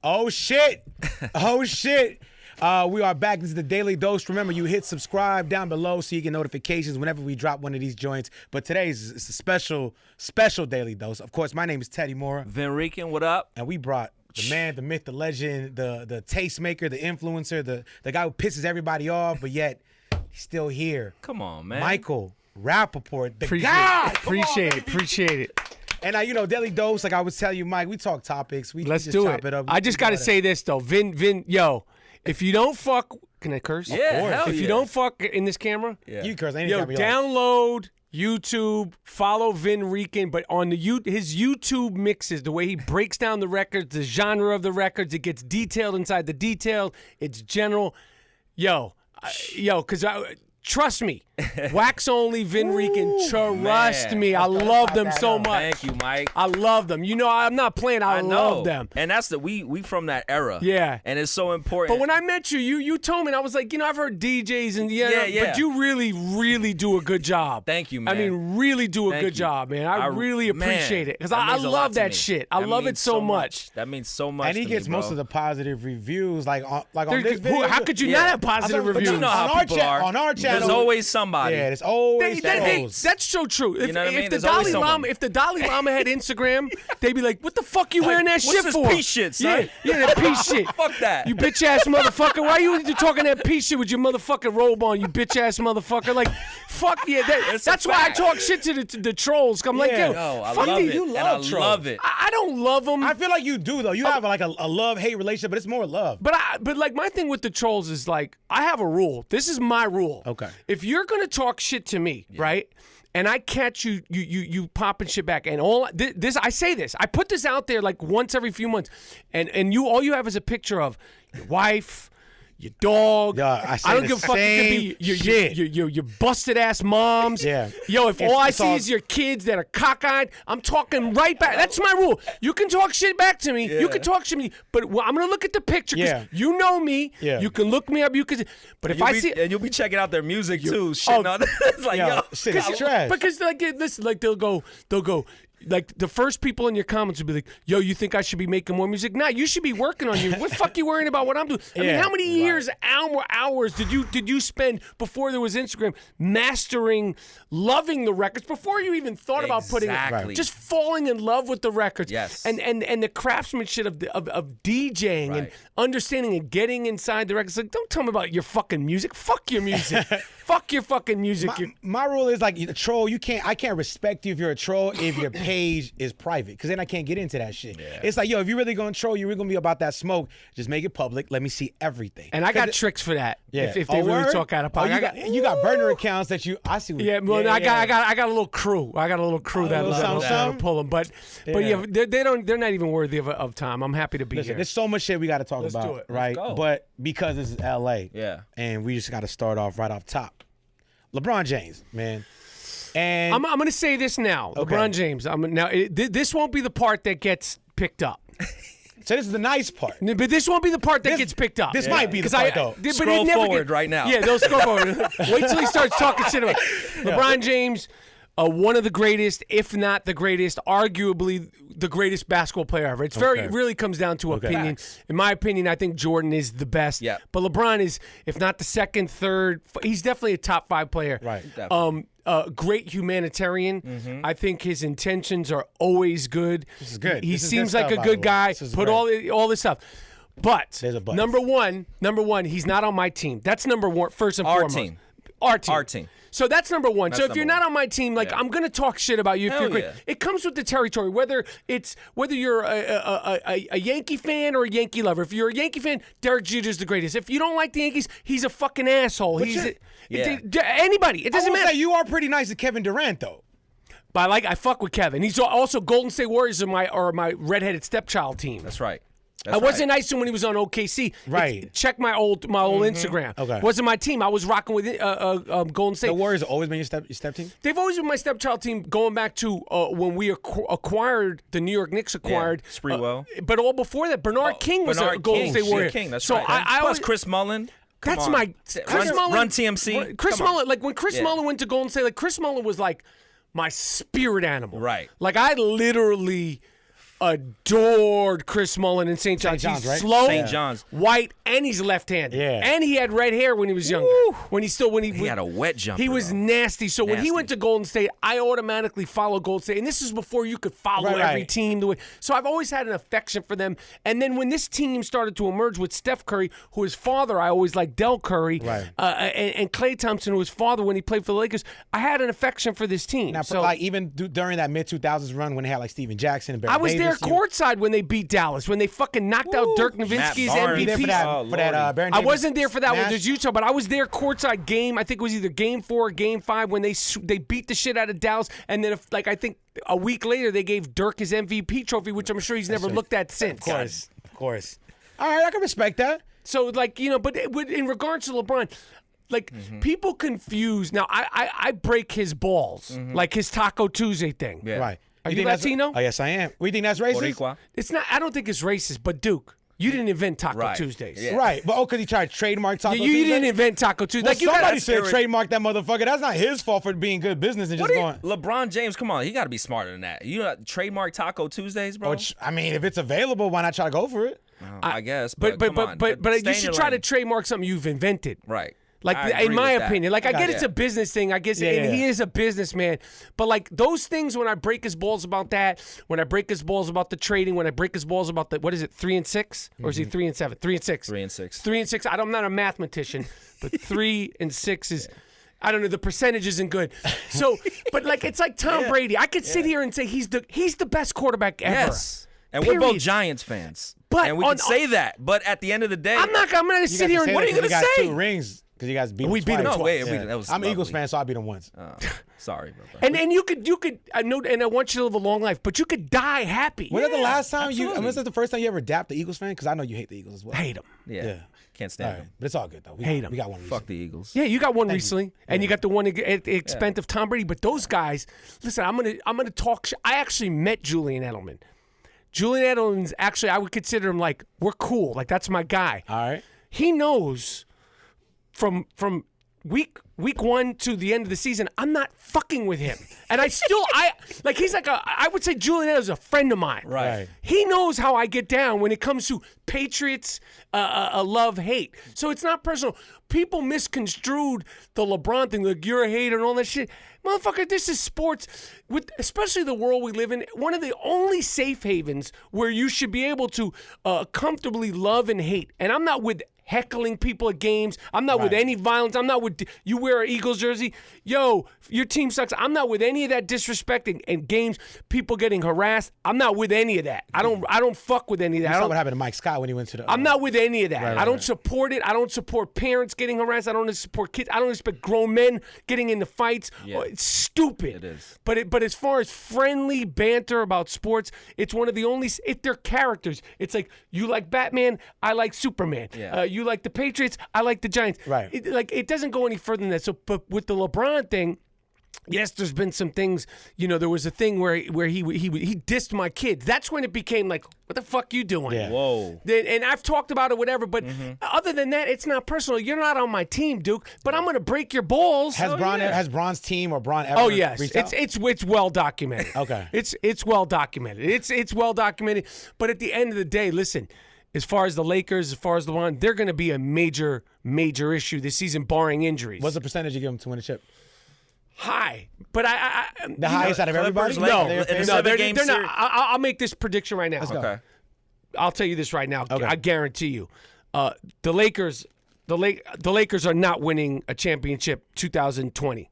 Oh, shit. Oh, shit. We are back. This is the Daily Dose. Remember, you hit subscribe down below so you get notifications whenever we drop one of these joints. But today's is a special Daily Dose. Of course, my name is Teddy Mora. Vin Rican, what up? And we brought the man, the myth, the legend, the tastemaker, the influencer, the guy who pisses everybody off, but yet he's still here. Come on, man. Michael Rapaport, the guy. Appreciate it. And Daily Dose, like I was telling you, Mike, we talk topics. Let's do it. I just got to say this, though. Vin, yo, if you don't fuck, can I curse? Yeah, hell If you don't fuck in this camera, you curse. Yo, download YouTube, follow Vin Rican, but on his YouTube mixes, the way he breaks down the records, the genre of the records, it gets detailed inside the detail. It's general. Because trust me, wax only Vin Rican. Trust me, I love them so much. Thank you, Mike. I love them. You know, I'm not playing. I love them. And that's we from that era. Yeah. And it's so important. But when I met you, you told me, and I was like, I've heard DJs and but you really do a good job. Thank you, man. I mean, really do a good job, man. I really appreciate it because I love that shit. I love it so much. That means so much. And he gets most of the positive reviews, like on this video. How could you not have positive reviews? You know how people are. On our channel, there's always somebody. Yeah, there's always that's so true. You know what I mean? If the Dalai Lama had Instagram, they'd be like, "What the fuck you wearing that shit for?" What's this pea shit, son? Yeah, that pea shit. Fuck that. You bitch ass motherfucker. Why you talking that pea shit with your motherfucking robe on? You bitch ass motherfucker. Like, fuck yeah. That's why I talk shit to the trolls. I'm like, yo, fuck these. You love trolls. I love it. I don't love them. I feel like you do though. You have like a love-hate relationship, but it's more love. But like my thing with the trolls is like I have a rule. This is my rule. Okay. If you're gonna talk shit to me, right? And I catch you popping shit back, and all this I say this. I put this out there like once every few months, and all you have is a picture of your wife, your dog. I don't give a fuck. It could be your busted ass moms. Yeah. Yo, if all I see is your kids that are cockeyed, I'm talking right back. That's my rule. You can talk shit back to me. Yeah. You can talk shit to me, but I'm gonna look at the picture because you know me. Yeah. You can look me up. You can. But if I see, and you'll be checking out their music too. It's like shit is trash. Because like listen, like they'll go. Like the first people in your comments would be like, "Yo, you think I should be making more music?" Nah, you should be working on you. What the fuck you worrying about what I'm doing? I mean, how many years, hours did you spend before there was Instagram mastering, loving the records before you even thought about putting it, just falling in love with the records? Yes. And the craftsmanship of DJing and understanding and getting inside the records. Like, don't tell me about your fucking music. Fuck your music. Fuck your fucking music. My rule is like a troll. I can't respect you if you're a troll if your page is private, because then I can't get into that shit. Yeah. It's like, yo, if you're really gonna troll, you're really gonna be about that smoke. Just make it public. Let me see everything. And I got tricks for that. Yeah. If they really talk out of pocket, you got burner accounts that you. I see. I got a little crew. I got a little crew that'll pull them. But they're not even worthy of time. I'm happy to be here. There's so much shit we got to talk about, do it. right? But because this is LA, and we just got to start off right off top. LeBron James, man. And I'm going to say this now. Okay. LeBron James. This won't be the part that gets picked up. So this is the nice part. But this won't be the part that gets picked up. This might be the part, though. Scroll forward right now. Yeah, they'll scroll forward. Wait till he starts talking shit about LeBron James. One of the greatest, if not the greatest, arguably the greatest basketball player ever. It really comes down to opinion. In my opinion, I think Jordan is the best. Yeah. But LeBron is, if not the second, third, he's definitely a top 5 player. Right. Great humanitarian. I think his intentions are always good. This is good. He seems like a good guy. Put all this stuff. But number one, he's not on my team. That's number one, first and foremost. Our team. So that's number one. So if you're not on my team, like I'm gonna talk shit about you if you're great. It comes with the territory. Whether you're a Yankee fan or a Yankee lover. If you're a Yankee fan, Derek Jeter's the greatest. If you don't like the Yankees, he's a fucking asshole. Anybody. It doesn't matter. You are pretty nice to Kevin Durant though. But I fuck with Kevin. He's also Golden State Warriors are my redheaded stepchild team. That's right. I wasn't nice to him when he was on OKC. Right. Check my old Instagram. Okay. Wasn't my team. I was rocking with Golden State. The Warriors have always been your step team? They've always been my stepchild team, going back to when we acquired, the New York Knicks acquired. Spreewell. But all before that, Bernard King was a Golden State Warrior. King, that's so right. Plus Chris Mullen. That's my Chris Mullen. Run TMC. Chris Mullen, like when Chris Mullen went to Golden State, like Chris Mullen was like my spirit animal. Right. Like I literally adored Chris Mullin in St. John's. John's, He's right? slow, St. John's. white, and he's left-handed. Yeah. And he had red hair when he was younger. When he had a wet jumper. He was though. nasty. So when he Nasty. went to Golden State, I automatically followed Golden State. And this is before you could follow every team. So I've always had an affection for them. And then when this team started to emerge with Steph Curry, who his father, I always liked Del Curry, and Klay Thompson, who was father when he played for the Lakers, I had an affection for this team. Now, so, like even during that mid-2000s run when they had like Steven Jackson and Barry I was Davis, there courtside when they beat Dallas, when they fucking knocked out Dirk Nowitzki as Barnes. You there for MVP. that Barry I Davis wasn't there for that smash? one, just Utah, but I was there courtside game. I think it was either game 4 or game 5 when they beat the shit out of Dallas, and then I think a week later they gave Dirk his MVP trophy, which I'm sure he's never looked at since. Of course. All right, I can respect that. So but in regards to LeBron, people confuse. Now I break his balls, like his Taco Tuesday thing. Yeah. Right. Are you Latino? Oh, yes, I am. We think that's racist? Boricua. It's not. I don't think it's racist, but Duke, you didn't invent Taco Tuesdays. Yeah. Right. But because he tried to trademark Taco You Tuesday? didn't invent Taco Tuesday. Well, You gotta- somebody said trademark that motherfucker. That's not his fault for being good business and just going. LeBron James, come on, he got to be smarter than that. You know, trademark Taco Tuesdays, bro. Which, I mean, if it's available, why not try to go for it? I guess, But come on. you should try to trademark something you've invented. Right. Like, I in agree my with that. opinion, I get it's a business thing. I guess, and he is a businessman. But those things, when I break his balls about that, when I break his balls about the trading, when I break his balls about what is it, 3 and 6, or is he 3 and 7? 3 and 6. 3 and 6. 3 and 6. I'm not a mathematician, but 3 and 6 is. I don't know. The percentage isn't good. So, but it's like Tom Brady. I could sit here and say he's the best quarterback ever. Yes. And we're both Giants fans. And we can say that. But at the end of the day, I'm going to sit here and what are you going to say? 2 rings because you guys beat We him beat him twice. twice. That was I'm an lovely. Eagles fan, so I beat him once. Sorry, bro. And you could I know, and I want you to live a long life, but you could die happy. When was the last time absolutely. was that the first time you ever dapped the Eagles fan? Because I know you hate the Eagles as well. Hate him. Yeah. Can't All stand right. him. But it's all good, though. Hate 'em. We got one. Fuck the Eagles. Yeah, you got one recently, and you got the one at the expense of Tom Brady. But those guys, listen, I'm gonna talk. I actually met Julian Edelman. Julian Edelman's actually, I would consider him we're cool. That's my guy. All right. He knows from week 1 to the end of the season, I'm not fucking with him. And he's I would say Julian Edelman's a friend of mine. Right. He knows how I get down when it comes to Patriots love-hate. So it's not personal. People misconstrued the LeBron thing, you're a hater and all that shit. Motherfucker, this is sports. Especially the world we live in, one of the only safe havens where you should be able to comfortably love and hate. And I'm not with heckling people at games. I'm not with any violence. I'm not with you wear an Eagles jersey. Yo, your team sucks. I'm not with any of that disrespecting and games. People getting harassed. I'm not with any of that. I don't fuck with any of that. That's what happened to Mike Scott when he went to the. I'm not with any of that. I don't support it. I don't support parents getting harassed. I don't support kids. I don't respect grown men getting into fights. Yeah. It's stupid. It is. But as far as friendly banter about sports, it's one of the only. They're characters. It's like you like Batman, I like Superman. Yeah. You like the Patriots, I like the Giants. Right. It doesn't go any further than that. So, but with the LeBron thing. Yes, there's been some things. There was a thing where he dissed my kids. That's when it became what the fuck you doing? Yeah. Whoa. And I've talked about it, whatever. But other than that, it's not personal. You're not on my team, Duke. But I'm gonna break your balls. Has Bron's team or Bron ever? Oh yes, reached out? it's well documented. Okay. It's well documented. It's well documented. But at the end of the day, listen. As far as the Lakers, as far as LeBron, they're going to be a major issue this season, barring injuries. What's the percentage you give them to win a chip? High, but I the highest out of everybody. No, they're not. I'll make this prediction right now. Let's go. Okay. I'll tell you this right now. Okay. I guarantee you, the Lakers are not winning a championship 2020.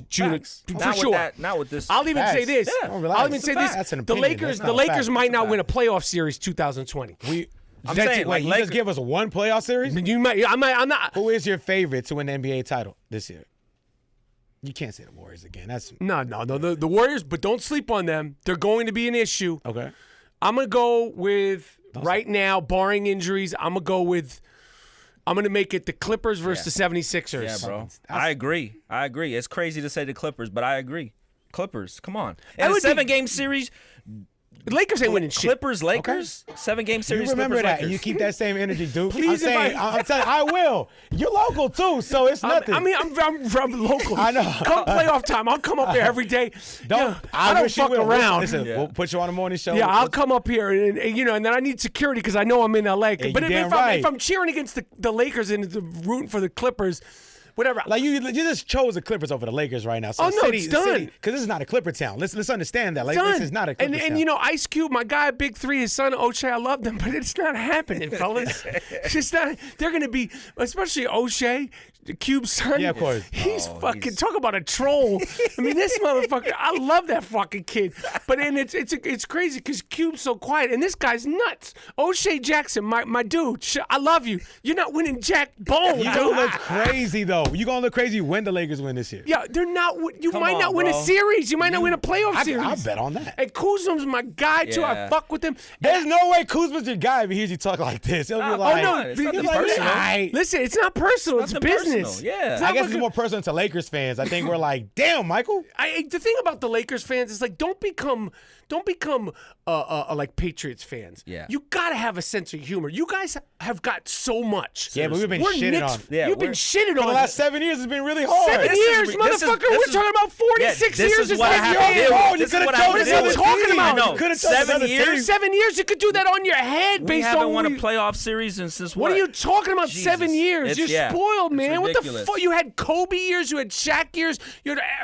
June for sure. Not with this. I'll even say this. Yeah. Relax. I'll even say this. That's an The opinion. Lakers, That's not the a Lakers fact. might not win a playoff series 2020. I'm saying, Wait, you Lakers, just give us one playoff series? You might. I'm not. Who is your favorite to win the NBA title this year? You can't say the Warriors again. That's No. The Warriors, but don't sleep on them. They're going to be an issue. okay. I'm gonna go with right now, barring injuries. I'm gonna make it the Clippers versus the 76ers. Yeah, bro. I agree. It's crazy to say the Clippers, but I agree. Clippers, come on. And a 7-game series, Lakers ain't winning shit. Clippers, Lakers, 7-game series. You remember Clippers, that, Lakers. and you keep that same energy, dude. Please, I'm telling you, I will. You're local too, so it's nothing. I'm local. I know. Come playoff time, I'll come up there every day. I don't fuck around. Listen, we'll put you on a morning show. Yeah, I'll come up here, and then I need security because I know I'm in LA. But if I'm cheering against the Lakers and rooting for the Clippers. Whatever. Like you just chose the Clippers over the Lakers right now. So it's done. Because this is not a Clipper town. Let's understand that. Like done. this is not a Clipper town. And Ice Cube, my guy, Big 3, his son O'Shea, I love them, but it's not happening, fellas. It's just not. They're gonna be, especially O'Shea, Cube's son. Yeah, of course. He's talk about a troll. I mean, this motherfucker. I love that fucking kid. But it's crazy because Cube's so quiet, and this guy's nuts. O'Shea Jackson, my dude. I love you. You're not winning jack bone. You gonna look crazy though. You gonna look crazy when the Lakers win this year. Yeah, they're not. You might not win a series. You might not win a playoff series. I bet on that. And Kuzma's my guy too. I fuck with him. There's no way Kuzma's your guy if he hears you talk like this. He'll be like, it's nothing personal. Listen, it's not personal. It's business. Personal. Yeah. I guess it's more personal to Lakers fans. I think we're like, damn, Michael. The thing about the Lakers fans is like, don't become like Patriots fans. Yeah. You gotta have a sense of humor. You guys have got so much. Yeah, but we've been shitted on. Yeah, You've been shitted on. For the last 7 years, it's been really hard. 7 years, motherfucker. We're talking about 46 years. This is what I have to deal with. This is what I have to deal with. Talking about? I know. 7 years. 7 years, you could do that on your head based on. We haven't won a playoff series since what? What are you talking about? Jesus. 7 years. You're spoiled, man. What the fuck? You had Kobe years. You had Shaq years.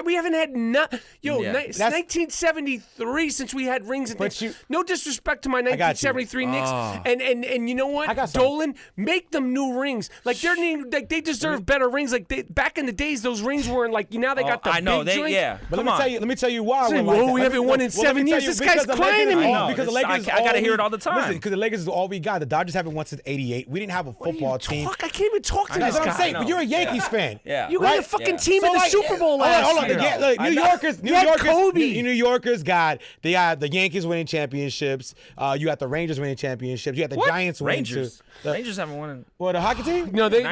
We haven't had it's 1973 since we had rings and things. No disrespect to my 1973 Knicks. And you know what? Dolan, make them new rings. Like they deserve better rings. Like back in the days, those rings weren't like now they got the big joints. But let me tell you why. We haven't won in 7 years. This guy's crying to me. Because the Lakers, I gotta hear it all the time. Listen, because the Lakers is all we got. The Dodgers haven't won since '88. We didn't have a football team. I can't even talk to this That's guy. what I'm saying. But you're a Yankees fan. Yeah. You got a fucking team in the Super Bowl last year. Hold on. New Yorkers got the Yankees winning championships. You got the Rangers winning championships. You got the Giants winning too. Rangers haven't won. What, the hockey team? No, they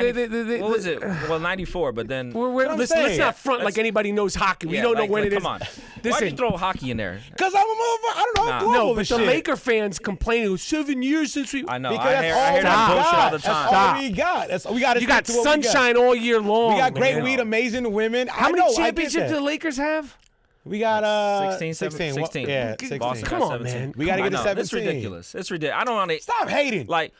what was it? Well, 94, but then. Let's not front like anybody knows hockey. We don't know when it is. Come on. Why'd you throw hockey in there? Because I'm a motherfucker. I don't know. I'm No, but the Laker fans complaining 7 years since we. I know. Because I hear that bullshit all the time. That's all we got. We got. You got sunshine all year long. We got great weed, amazing women. How many championships do the Lakers have? We got 16. Yeah, 16. Come on, man. We got to get to 17. It's ridiculous. It's ridiculous. I don't want to. Stop hating. Like,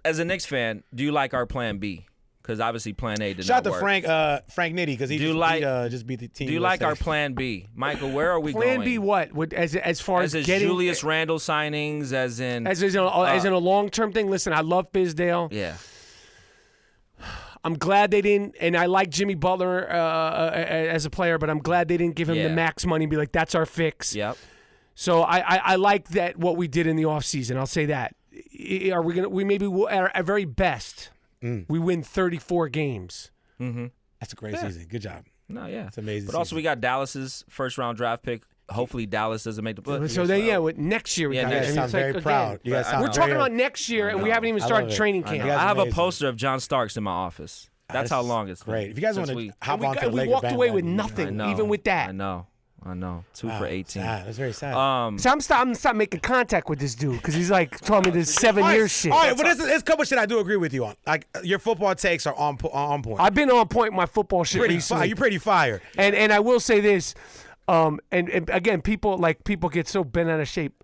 as a Knicks fan, do you like our plan B? Because obviously plan A did Shout not out work. to Frank Nitty because he just beat the team. Do you like our plan B? Michael, where are we going? Plan B what? As far as getting Julius Randle signings, as in a long-term thing? Listen, I love Fizdale. Yeah. I'm glad they didn't, and I like Jimmy Butler as a player, but I'm glad they didn't give him the max money and be like, that's our fix. Yep. So I like that what we did in the offseason. I'll say that. Are we maybe at our very best, we win 34 games. Mm-hmm. That's a great season. Good job. No, yeah. It's amazing. But also we got Dallas's first-round draft pick. Hopefully Dallas doesn't make the playoffs. So then, next year we got it. You sound very proud. We're talking about next year, and we haven't even started training camp. I have a poster of John Starks in my office. That's how long it's been. Great. If you guys want to hop on to the we Lakers walked away with nothing, even with that. I know. 2 for 18. That's very sad. So I'm stop making contact with this dude because he's like telling me this 7 years shit. All right, but there's a couple shit I do agree with you on. Like your football takes are on point. I've been on point with my football shit recently. You're pretty fire. And I will say this, and again, people get so bent out of shape.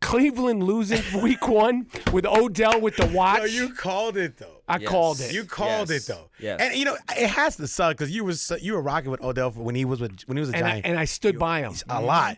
Cleveland losing week 1 with Odell with the watch. No, you called it though. I called it. You called it though. Yes. And it has to suck because you were rocking with Odell when he was a Giant. And I stood by him a lot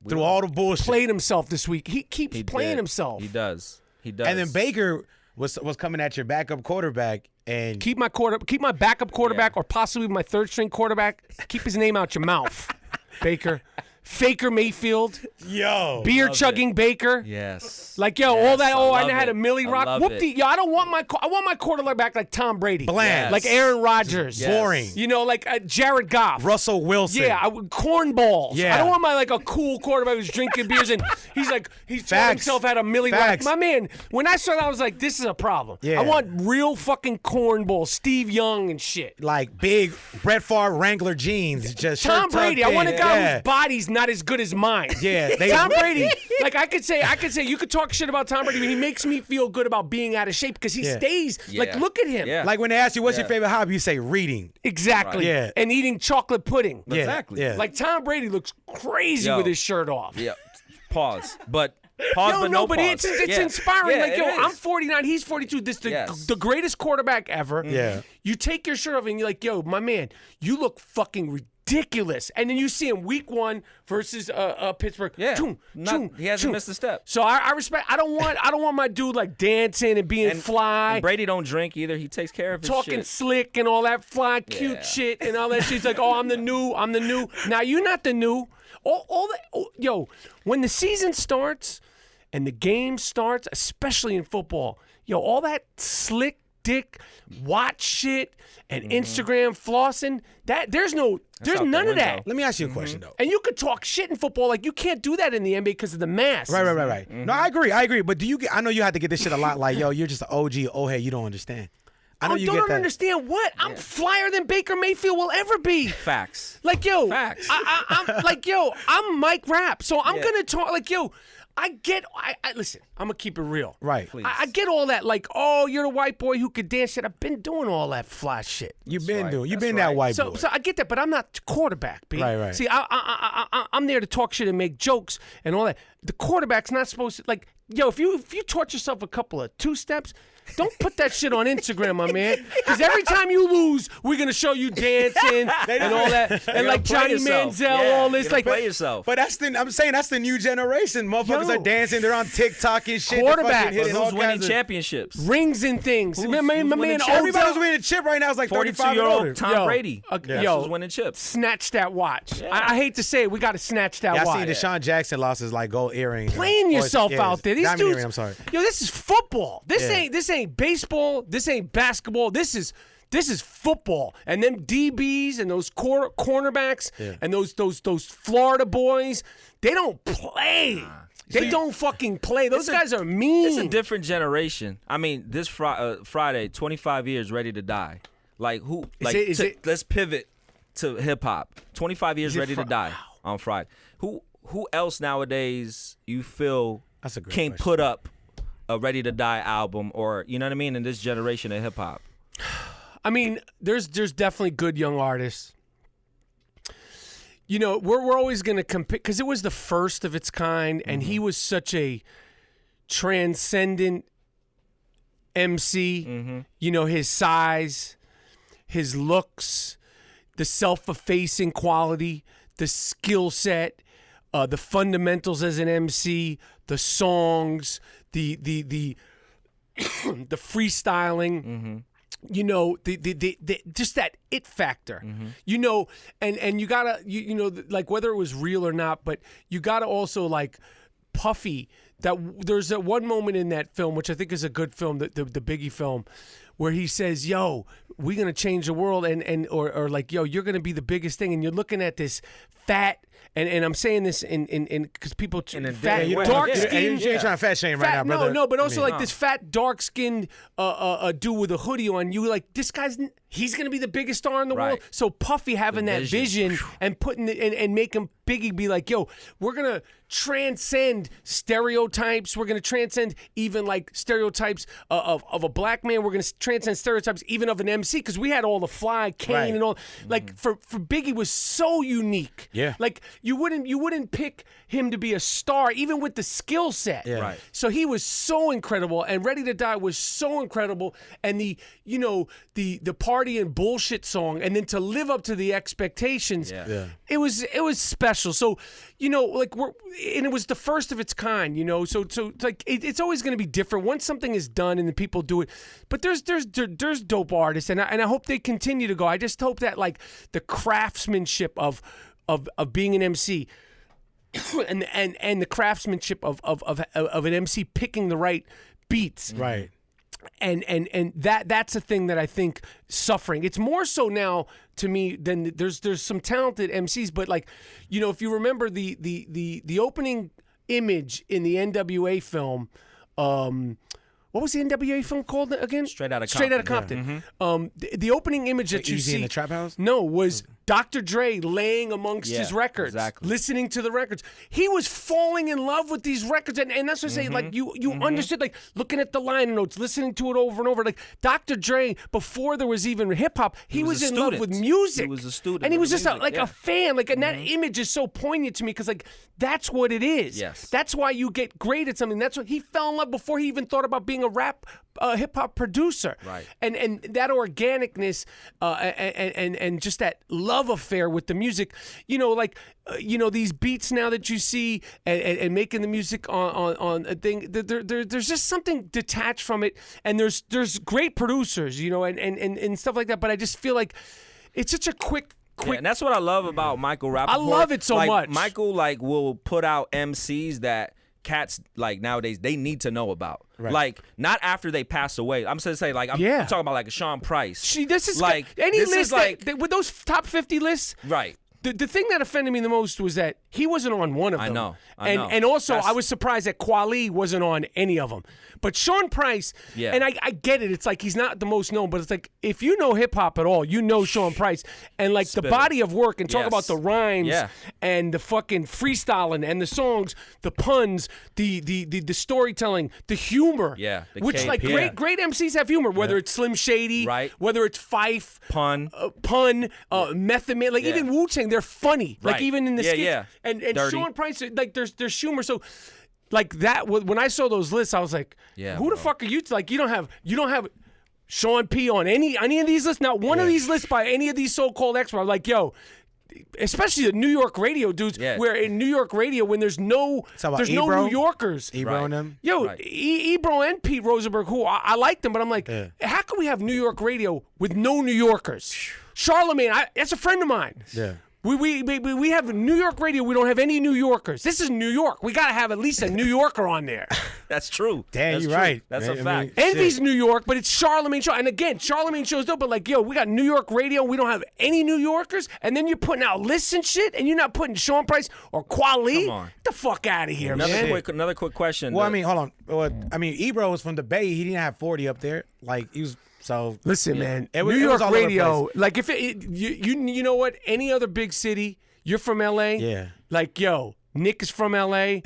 through all the bullshit. Played himself this week. He keeps playing himself. He does. And then Baker was coming at your backup quarterback and keep my backup quarterback or possibly my third string quarterback. Keep his name out your mouth, Baker. Faker Mayfield. Yo. Beer chugging Baker. Yes. Like, all that. I had a Millie Rock. Whoop-de. I don't want my quarterback like Tom Brady. Bland. Like Aaron Rodgers. Yes. Boring. Like Jared Goff. Russell Wilson. Yeah, cornballs. Yeah. I don't want a cool quarterback who's drinking beers and he's throwing himself out a Millie Rock. My man, when I saw that, I was like, this is a problem. Yeah. I want real fucking cornballs, Steve Young and shit. Like big Brett Favre Wrangler jeans. Just Tom Brady. I want a guy whose body's not as good as mine. Yeah, Tom Brady. Like I could say, you could talk shit about Tom Brady, but he makes me feel good about being out of shape because he stays. Like, look at him. Yeah. Like when they ask you what's your favorite hobby, you say reading. Exactly. Right. Yeah. And eating chocolate pudding. Yeah. Exactly. Yeah. Like Tom Brady looks crazy with his shirt off. Yeah. Pause. But pause, but no but pause. it's inspiring. Yeah, like, I'm 49, he's 42. This is the greatest quarterback ever. Yeah. You take your shirt off and you're like, yo, my man, you look fucking ridiculous. And then you see him week 1 versus Pittsburgh. Yeah. He hasn't missed a step. So I respect. I don't want my dude like dancing and being fly. And Brady don't drink either. He takes care of his talking shit. slick and all that fly cute shit and all that shit. He's like, oh, I'm the new. Now you're not the new. All that. Yo, when the season starts and the game starts, especially in football, all that slick dick watch shit and Instagram flossing, there's none of that. Let me ask you a question though. And you could talk shit in football, like you can't do that in the NBA because of the mask. Right. Mm-hmm. No, I agree. But do you get? I know you had to get this shit a lot. Like, yo, you're just an OG. Oh, hey, you don't understand. I know you don't get that. understand what? I'm flyer than Baker Mayfield will ever be. Facts. Like, yo. Facts. I'm like, yo, I'm Mike Rapp. So I'm going to talk, like, yo, I listen, I'm going to keep it real. Right. I get all that, like, oh, you're the white boy who could dance shit. I've been doing all that fly shit. You've been that white boy. So I get that, but I'm not quarterback, B. Right. See, I'm there to talk shit and make jokes and all that. The quarterback's not supposed to, like, yo, if you taught yourself a couple of 2 steps, don't put that shit on Instagram, my man. Because every time you lose, we're gonna show you dancing and all that, and like Johnny Manziel, all this, like play yourself. But I'm saying that's the new generation. Motherfuckers are dancing. They're on TikTok and shit. Quarterback. Who's winning championships? Rings and things. Who's my man, everybody who's winning a chip right now is like 35 years old. Tom Brady. Who's winning chips? Snatch that watch. Yeah. I hate to say it, we got to snatch that watch. I seen Deshaun Jackson lost his like gold earring. Playing yourself out there. These dudes. I'm sorry. Yo, this is football. This ain't baseball. This ain't basketball. This is football. And them DBs and those cornerbacks and those Florida boys, they don't play. They don't fucking play. Those guys are mean. It's a different generation. I mean, this Friday, 25 years ready to die. Like who? Let's pivot to hip hop. 25 years ready to die on Friday. Who else nowadays you feel can't put up a Ready to Die album, or you know what I mean, in this generation of hip hop? I mean, there's definitely good young artists. You know, we're always going to compare because it was the first of its kind, and he was such a transcendent MC. You know, his size, his looks, the self-effacing quality, the skill set, the fundamentals as an MC, the songs, the freestyling, you know, the just that it factor, you know, and you gotta, you know, like whether it was real or not, but you gotta also like Puffy. That there's that one moment in that film, which I think is a good film, the Biggie film, where he says, "Yo, we're gonna change the world," or like, "Yo, you're gonna be the biggest thing," and you're looking at this fat. And I'm saying this in because people fat dark skinned. You ain't trying to fat shame right now, brother. No, but also like this fat dark skinned dude with a hoodie on. You like this guy's. He's gonna be the biggest star in the world. So Puffy having that vision and putting it and making Biggie be like, yo, we're gonna transcend stereotypes. We're gonna transcend even like stereotypes of a black man. We're gonna transcend stereotypes even of an MC because we had all the fly Kane and all. Like for Biggie was so unique. Yeah. Like you wouldn't pick him to be a star even with the skill set. Yeah. Right. So he was so incredible, and Ready to Die was so incredible, and the party and bullshit song, and then to live up to the expectations, it was special. So, you know, like and it was the first of its kind, you know. So like it's always going to be different once something is done and the people do it. But there's dope artists, and I hope they continue to go. I just hope that like the craftsmanship of being an MC. and the craftsmanship of an MC picking the right beats, right, and that's a thing that I think suffering. It's more so now to me than there's some talented MCs, but like, you know, if you remember the opening image in the NWA film, what was the NWA film called again? Straight Outta Compton. Yeah. The opening image that you Easy see in the Trap House? No, was Dr. Dre laying amongst his records, listening to the records. He was falling in love with these records, and that's what I'm saying. Like you understood, like looking at the liner notes, listening to it over and over. Like Dr. Dre, before there was even hip hop, he was in love with music. He was a student, and he was just a fan. Like, and that image is so poignant to me because like that's what it is. Yes, that's why you get great at something. That's what he fell in love before he even thought about being a rap hip hop producer. Right, and that organicness and just that love affair with the music, like these beats now that you see and making the music on a thing. There's just something detached from it, and there's great producers, and stuff like that. But I just feel like it's such a quick. Yeah, and that's what I love about Michael Rapaport. I love it so much. Michael will put out MCs that cats nowadays they need to know about. Right. Like not after they pass away. I'm just saying I'm talking about like a Sean Price. This is like any this list is with those top 50 lists. Right. The thing that offended me the most was that he wasn't on one of them. I know. And also I was surprised that Kweli wasn't on any of them. But Sean Price, and I get it. It's like he's not the most known, but it's like if you know hip hop at all, you know Sean Price, and like the body of work and talk about the rhymes and the fucking freestyling and the songs, the puns, the storytelling, the humor. Yeah, which like great MCs have humor, whether it's Slim Shady, whether it's Fife, Pun, Method Man, like even Wu-Tang, they're funny. Like even in the skits. Yeah. And Sean Price, like there's humor. So like that, when I saw those lists, I was like, who the fuck are you? Like you don't have Sean P on any of these lists. Not one of these lists by any of these so-called experts. I'm like, yo, especially the New York radio dudes, where in New York radio, when there's no New Yorkers. Ebro and them. Yo, Ebro and Pete Rosenberg, who I like them, but I'm like, how can we have New York radio with no New Yorkers? Charlemagne, that's a friend of mine. Yeah. We have New York radio. We don't have any New Yorkers. This is New York. We got to have at least a New Yorker on there. That's true. Damn, you're right. That's a fact. Envy's New York, but it's Charlemagne Show. And again, Charlemagne Show's dope, but like, yo, we got New York radio. We don't have any New Yorkers. And then you're putting out lists and shit, and you're not putting Sean Price or Kweli. Come on. Get the fuck out of here, man. Another quick question. Well, I mean, hold on. Ebro was from the Bay. He didn't have 40 up there. Like, he was... So listen, man, New York radio, like if you know what, any other big city, you're from LA, like yo, Nick is from LA,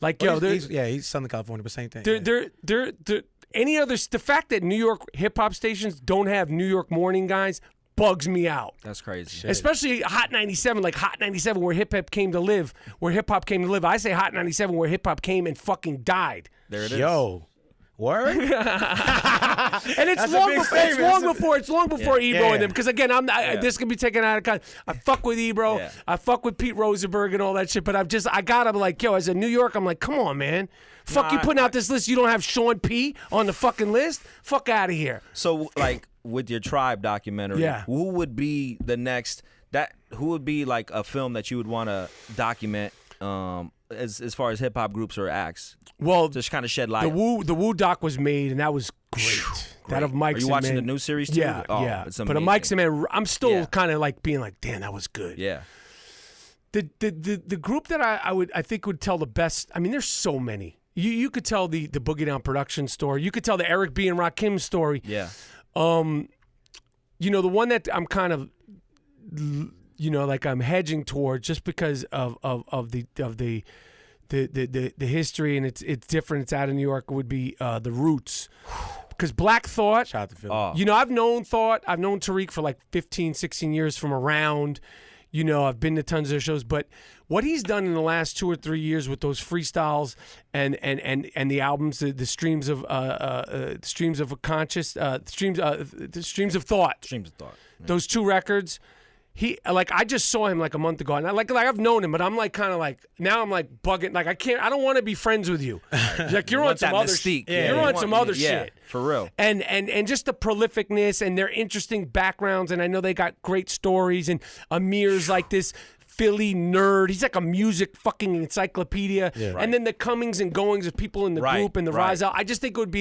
like yo, he's Southern California, but same thing. They're any other the fact that New York hip hop stations don't have New York morning guys bugs me out. That's crazy. Shit. Especially Hot 97, like Hot 97 where hip hop came to live, I say Hot 97 where hip hop came and fucking died. There it is. Yo. Word? And it's long before Ebro and them, because again, this could be taken out of context. I fuck with Ebro, I fuck with Pete Rosenberg and all that shit, but I gotta be like, yo, as a New York, I'm like, come on, man. Fuck you putting out this list, you don't have Sean P on the fucking list? Fuck out of here. So like with your Tribe documentary, who would be the next who would be like a film that you would want to document as far as hip hop groups or acts? Well, just kind of shed light. The Wu doc was made, and that was great. That of Mike's. Are you watching the new series too? Yeah, yeah. It's amazing. But Mike's man, I'm still kind of like being like, damn, that was good. Yeah. The group that I think would tell the best. I mean, there's so many. You could tell the Boogie Down production story. You could tell the Eric B and Rakim story. Yeah. The one that I'm kind of, like I'm hedging toward just because of the history, and it's different. It's out of New York. Would be the Roots, because Black Thought. Shout out to Philly. I've known Thought. I've known Tariq for like 15, 16 years from around. I've been to tons of their shows, but what he's done in the last 2 or 3 years with those freestyles and the albums, the streams of thought. Those 2 records. I just saw him like a month ago, and I've known him, but I'm like kind of like now I'm like bugging, like I don't want to be friends with you. Like you're on some other shit. You're on some other shit. For real. And just the prolificness and their interesting backgrounds, and I know they got great stories, and Amir's like this Philly nerd. He's like a music fucking encyclopedia. Yeah. And then the comings and goings of people in the group and the rise out. I just think it would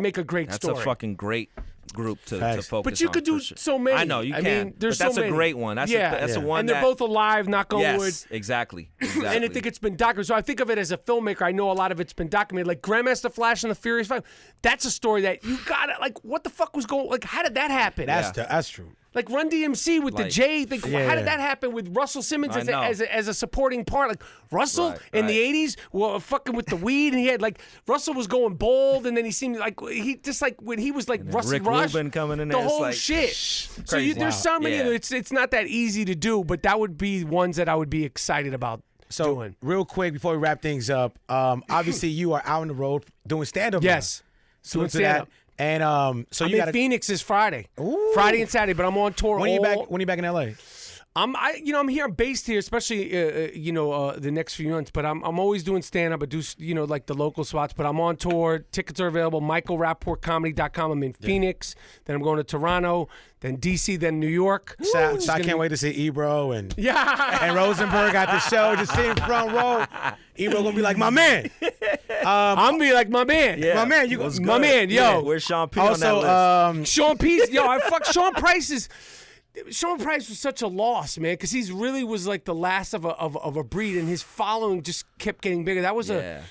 make a great story. That's a fucking great group to focus on. But you could do so many. I know you can. Mean, there's but that's so many. A great one. That's a one. And they're both alive, knock on wood. Exactly. And I think it's been documented. So I think of it as a filmmaker. I know a lot of it's been documented. Like Grandmaster Flash and the Furious Five. That's a story that you gotta, like, what the fuck was going, like, how did that happen? That's true. Like Run DMC with the J. Like, how did that happen with Russell Simmons as a supporting part? Like Russell in the 80s, well, fucking with the weed, and he had like Russell was going bald, and then he seemed like he just like when he was like Rusty Rick Rush, Rubin coming in there, the whole like, shit. So there's so many. It's not that easy to do, but that would be ones that I would be excited about. So doing. Real quick before we wrap things up, obviously you are out on the road doing stand-up. Yes, doing stand-up. And so I'm in Phoenix this Friday. Ooh. Friday and Saturday, but I'm on tour. When are you back? When are you back in LA? I'm here. I'm based here, especially the next few months. But I'm always doing stand up. I do like the local spots. But I'm on tour. Tickets are available. MichaelRapaportComedy.com. I'm in Phoenix. Then I'm going to Toronto. Then DC. Then New York. So I can't wait to see Ebro and Rosenberg at the show. Just sitting front row. Ebro gonna be like, my man. I'm gonna be like, my man. Yeah, my man. My man. Yo. Where's Sean P also, on that list? Sean P's. Yo, I fuck Sean Price. Sean Price was such a loss, man, because he really was like the last of a breed, and his following just kept getting bigger. That was a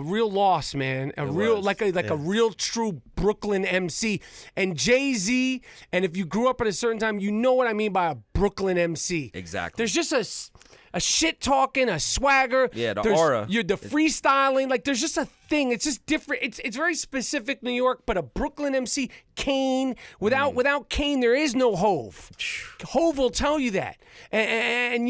real loss, man. A real true Brooklyn MC. And Jay-Z, and if you grew up at a certain time, you know what I mean by a Brooklyn MC. Exactly. There's just a shit talking, a swagger. Yeah, the aura. You're the freestyling. Like there's just a thing. It's just different. It's very specific New York, but a Brooklyn MC, Kane. Without Kane, there is no Hove. Hove will tell you that. And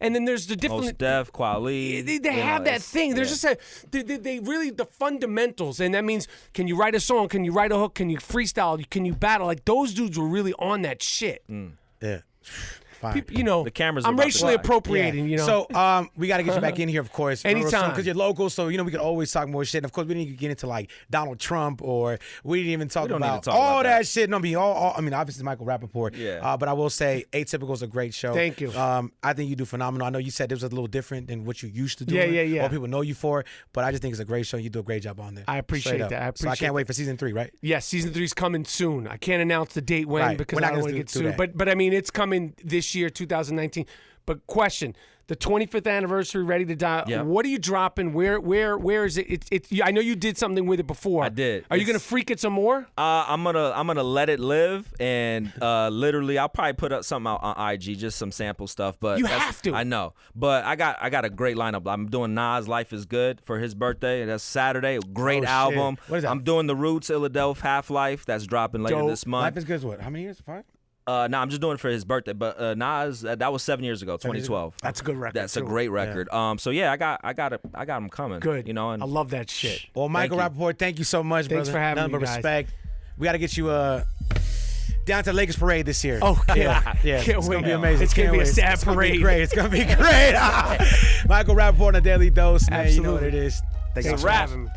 then there's the different. Mos Def, Kweli. They have that thing. There's just they really the fundamentals, and that means can you write a song? Can you write a hook? Can you freestyle? Can you battle? Like those dudes were really on that shit. Yeah. People, the cameras. I'm racially appropriating. So we got to get you back in here, of course, anytime, because you're local. So we could always talk more shit. And of course, we didn't get into like Donald Trump, or we didn't even talk about all that shit. No, I mean, obviously Michael Rapaport. Yeah. But I will say, Atypical is a great show. Thank you. I think you do phenomenal. I know you said it was a little different than what you used to do. Yeah. What people know you for, but I just think it's a great show. You do a great job on there. I appreciate that. So I can't wait for season 3, right? Yes, season 3 is coming soon. I can't announce the date when because I don't want to get sued. But I mean, it's coming this year, 2019. But question, the 25th anniversary, Ready to Die. Yep. What are you dropping? Where is it? I know you did something with it before. I did. Are you gonna freak it some more? I'm gonna let it live, and literally I'll probably put up something out on IG, just some sample stuff. But you have to. I know, but I got a great lineup. I'm doing Nas Life Is Good for his birthday. That's Saturday. Great album. What is that? I'm doing the Roots Illadelph Half-Life. That's dropping later this month. Life Is Good is what? How many years? 5? No, I'm just doing it for his birthday. But Nas, that was 7 years ago, 2012. That's a good record. That's a great record. Yeah. So yeah, I got him coming. Good. And I love that shit. Well, Michael Rapaport, thank you so much, brother. Thanks for having me, Nothing but guys. respect. We got to get you down to Lakers Parade this year. Oh, yeah. Can't It's wait. gonna be amazing. It's gonna be a sad parade. It's gonna be great. Michael Rapaport on a Daily Dose, man. Absolutely. You know what it is. Thanks for having me.